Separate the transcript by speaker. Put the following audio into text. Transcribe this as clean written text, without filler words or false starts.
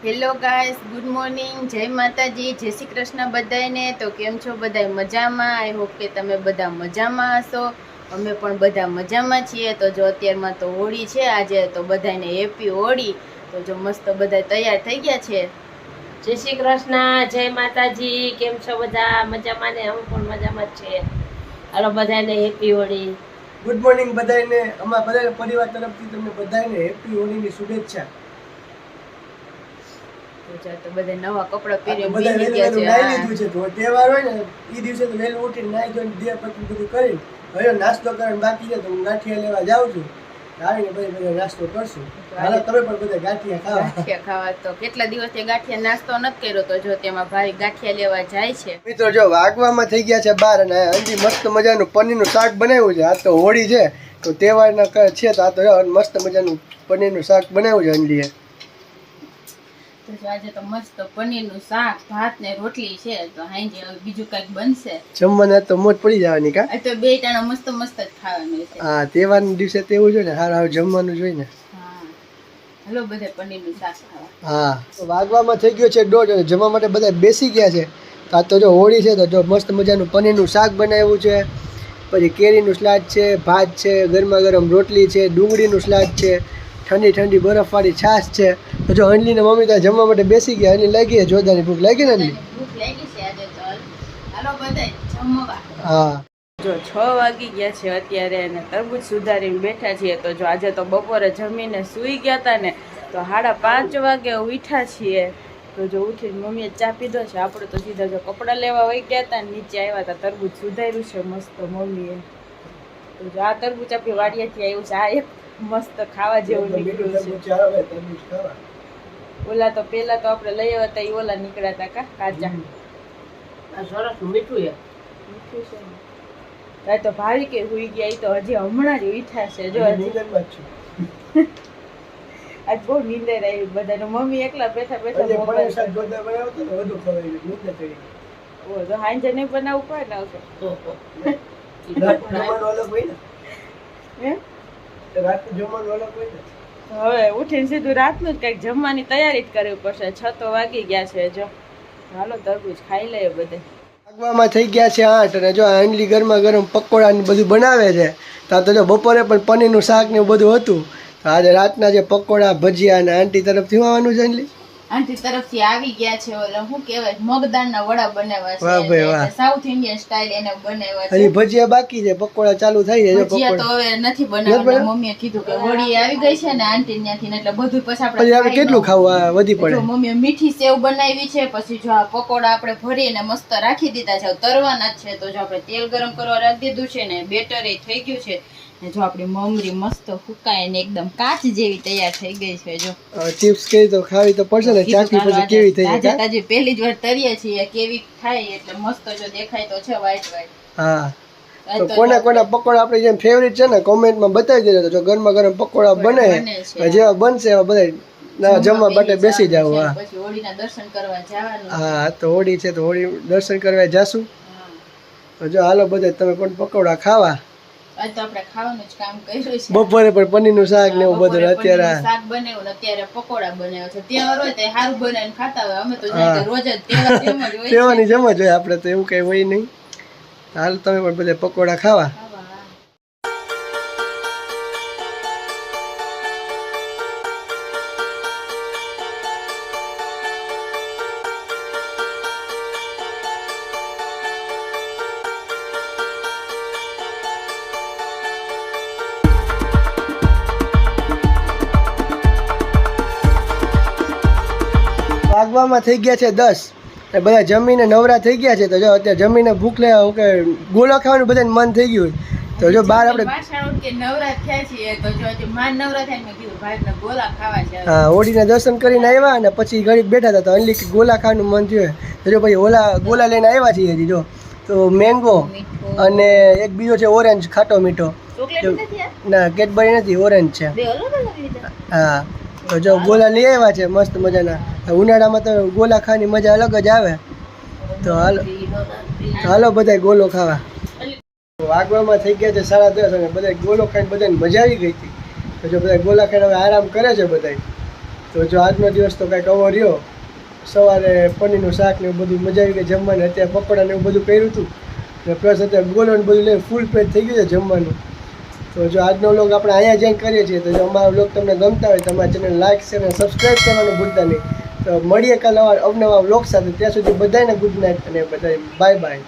Speaker 1: Hello guys, good morning, જય માતાજી, જય શ્રી કૃષ્ણ બધાને। તો કેમ છો બધા? મજામાં? આઈ હોપ કે તમે બધા મજામાં હશો। અમે પણ બધા મજામાં છીએ। તો જો અત્યારમાં તો હોળી છે આજે, તો બધાને હેપી હોળી। તો જો મસ્ત બધા તૈયાર થઈ ગયા છે।
Speaker 2: જય શ્રી કૃષ્ણ, જય માતાજી, કેમ છો બધા? મજામાં ને? અમે પણ મજામાં જ છીએ। હાલો બધાને હેપી હોળી।
Speaker 3: ગુડ મોર્નિંગ બધાને। અમારા બધા પરિવાર તરફથી તમને બધાને હેપી હોળીની શુભેચ્છા।
Speaker 1: તો બધા નવા કપડાં પહેરી
Speaker 3: બધા
Speaker 1: બેસી
Speaker 3: વહેલું
Speaker 1: ગયા છે।
Speaker 3: નાઈ લીધું છે, તો તહેવાર હોય ને એ દિવસે તો વહેલું ઉઠીને નાઈ ધોઈને દેહ પતિ બધું કરી હવે નાસ્તો કરવાનું બાકી છે, તો હું ગાંઠિયા લેવા જાઉં છું। આવીને બધા નાસ્તો કરશું। હાલો તમે પણ બધા ગાંઠિયા
Speaker 1: ખાવા। તો કેટલા દિવસથી ગાંઠિયા નાસ્તો નથી કર્યો, તો જો તેમાં ભાઈ ગાંઠિયા લેવા જાય છે।
Speaker 3: મિત્રો જો વાગવામાં થઈ ગયા છે 12 અને અંજી મસ્ત મજાનું પનીરનું શાક બનાવ્યું છે। આ તો હોળી છે તો તહેવારના છે, તો આ તો મસ્ત મજાનું પનીરનું શાક બનાવ્યું છે અંજીએ।
Speaker 1: આજે તો મસ્ત પનીરનું શાક, ભાત ને રોટલી છે। તો હાંજે હવે બીજું કઈક બનશે।
Speaker 3: જમવાના તો મોજ પડી જવાની કા?
Speaker 1: આ તો બે ટાણા મસ્ત મસ્ત જ ખાવાનું છે।
Speaker 3: હા, તહેવારના દિવસે તેવું જોઈએ ને, હારું જમવાનું જોઈએ ને।
Speaker 1: હા, હાલો બધા પનીરનું શાક ખાવા।
Speaker 3: હા, તો વાગવામાં થઈ ગયો છે 1:30, જમવા માટે બધા બેસી ગયા છે। આ તો જો હોળી છે તો જો મસ્ત મજાનું પનીરનું શાક બનાવ્યું છે, પછી કેરીનું સલાડ છે, ભાત છે, ગરમા ગરમ રોટલી છે, ડુંગળીનું સલાડ છે, ઠંડી ઠંડી બરફવાળી છાશ છે। તો જો અંજલીને મમ્મી ત્યાં જમવા માટે બેસી ગયા। અંજલી લાગી છે જોરદારની ભૂખ લાગી ને અંજલી?
Speaker 1: ભૂખ લાગી છે આજે તો। હાલો બધા જમવા।
Speaker 3: હા,
Speaker 1: જો 6 વાગી ગયા છે અત્યારે, અને તરબૂચ સુધારીને બેઠા છીએ। તો જો આજે તો બપોરે જમીને સૂઈ ગયા હતા ને, તો 5:30 વાગે ઉઠ્યા છીએ। તો જો ઉઠીને મમ્મીએ ચા પીધો છે, આપણે તો સીધા જો કપડાં લેવા વહી ગયા હતા, નીચે આવ્યા હતા, તરબૂચ સુધાર્યું છે મસ્ત મમ્મીએ। તો જો આ તરબૂચ આપણી વાડિયાથી આવ્યું છે, આ એક મસ્ત ખાવા જેવું નીકળ્યું છે। ઓલા તો પેલા તો આપણે લઈ આવ્યા હતા, એ ઓલા નીકળ્યા હતા કાચા।
Speaker 2: આ સરસ મીઠું છે।
Speaker 1: મીઠું છે ને? આ તો ભાવી કે હુઈ ગયા, એ તો હજી હમણાં જ ઉઠ્યા છે। જો હજી આજ બહુ નીંદર આવી બધાને। મમ્મી એકલા બેઠા બેઠા મોબાઈલ ઓ તો હાંજે નહીં બનાવવું પડે ને હવે ઉઠીને સીધું રાતનું જ કઈક જમવાની તૈયારી જ કરવી પડશે। 6 તો વાગી ગયા છે। જો હાલો તરબૂચ ખાઈ લઈએ બધે।
Speaker 3: વાગવામાં થઈ ગયા છે 8 અને જો અંજલી ગરમા ગરમ પકોડા ને બધું બનાવે છે। તો જો બપોરે પણ પનીરનું શાક ને એવું બધું હતું, તો આજે રાતના જે પકોડા ભજીયા અને આંટી તરફથી આવવાનું છે અંજલી?
Speaker 1: આંટી તરફથી આવી ગયા છે। ઓલા શું કહેવાય, મગદાળના વડા બનાવ્યા છે।
Speaker 3: વાહ ભાઈ વાહ,
Speaker 1: સાઉથ ઇન્ડિયન સ્ટાઇલ એને બનાવ્યા છે।
Speaker 3: હજી ભજીયા બાકી છે, પકોડા ચાલુ થઈ જાય।
Speaker 1: ભજીયા તો હવે નથી બનાવવાના। મમ્મીએ કીધું કે હોળી આવી ગઈ છે ને આંટી ત્યાંથી, એટલે બધું પછી આપણે
Speaker 3: કેટલું ખાવું વધી પડે।
Speaker 1: જો મમ્મીએ મીઠી સેવ બનાવી છે, પછી જો આ પકોડા આપણે ભરીને મસ્ત રાખી દીધા છે, તરવાના જ છે। તો જો આપણે તેલ ગરમ કરવા રાખી દીધું છે ને, બેટર એ થઈ ગયું છે ને। જો આપણી મમરી મસ્ત ફૂકાઈને એકદમ કાચ જેવી તૈયાર થઈ ગઈ છે। જો
Speaker 3: ચિપ્સ કેવી તો ખાવી તો પડશે ને, ચાખી પછી કેવી થઈ જાય?
Speaker 1: તાજી પહેલી જ વાર તરીએ છીએ, કેવી થાય એટલે મસ્ત જો દેખાય તો છે વ્હાઈટ વ્હાઈટ।
Speaker 3: હા, તો કોના કોના પકોડા આપણે જેમ ફેવરિટ છે ને કોમેન્ટમાં બતાવી દેજો। તો જો ગરમા ગરમ પકોડા બને જેવા બનશે એવા બધા જમવા માટે બેસી જાવ। હા,
Speaker 1: પછી હોળીના દર્શન કરવા જવાનું।
Speaker 3: હા, તો હોળી છે તો હોળી દર્શન કરવા જાશું। તો જો હાલો બધા તમે પણ પકોડા ખાવા।
Speaker 1: આજ તો આપણે ખાવાનું જ કામ કર્યું છે।
Speaker 3: બપોરે પણ પનીરનું શાક ને એવું બધું, અત્યારે
Speaker 1: શાક બનાવ્યું ને અત્યારે પકોડા બનાવ્યા છે। તહેવાર હોય તો સારું બનાવીને ખાતા હોય, અમે તો જાણે રોજ જ તહેવાર જેમ જ હોય।
Speaker 3: તહેવારની જેમ જ હોય, આપણે તો એવું કઈ હોય નહીં। હાલ તમે પણ બધા પકોડા ખાવા। વાગવામાં થઈ ગયા છે 10 ને બધા જમીને નવરા થઈ ગયા છે। તો જો અત્યારે જમીને ભૂખ લે કે ગોળો ખાવાનું બધાને મન થઈ ગયું। તો જો બહાર આપણે
Speaker 1: નવરા થયા છીએ, તો જો માન નવરા થાય મેં કીધું ભાઈ ગોલા ખાવા છે।
Speaker 3: હા, હોળીના દર્શન કરીને આવ્યા અને પછી ઘડીક બેઠા હતા, તો અંજલી ગોલા ખાવાનું મન થયું। તો જો પછી ગોલા લઈને આવ્યા છીએ હજી। જો તો મેંગો અને એક બીજો છે ઓરેન્જ ખાટો મીઠો। ના, કેડબરી નથી, ઓરેન્જ છે। હા, તો જો ગોલા લઈ આવ્યા છે મસ્ત મજાના। ઉનાળામાં તો ગોલા ખાવાની મજા અલગ જ આવે। તો હાલો બધા ગોલો ખાવા। વાગવામાં થઈ ગયા છે 10:30 અને બધા ગોલો ખાઈને બધાને મજા આવી ગઈ હતી। તો જો બધા ગોલા ખાઈને હવે આરામ કરે છે બધા। તો જો આજનો દિવસ તો કાંઈક અવો રહ્યો. સવારે પનીરનું શાક ને એવું બધું મજા આવી ગઈ જમવાની. અત્યારે પકોડા ને એવું બધું કર્યું હતું ને પ્લસ અત્યારે ગોલો ને બધું લઈને ફૂલ પેટ થઈ ગયું છે જમવાનું. તો જો આજનો વ્લોગ આપણે અહીંયા જઈને કરીએ છીએ. તો જો અમારો વ્લોગ તમને ગમતા હોય તો અમારા ચેનલ લાઈક શેર અને સબસ્ક્રાઈબ કરવાનું ભૂલતા નહીં. તો મળીએ કાલે અવનવા વ્લોગ સાથે. ત્યાં સુધી બધાને ગુડ નાઇટ અને બધાને બાય બાય.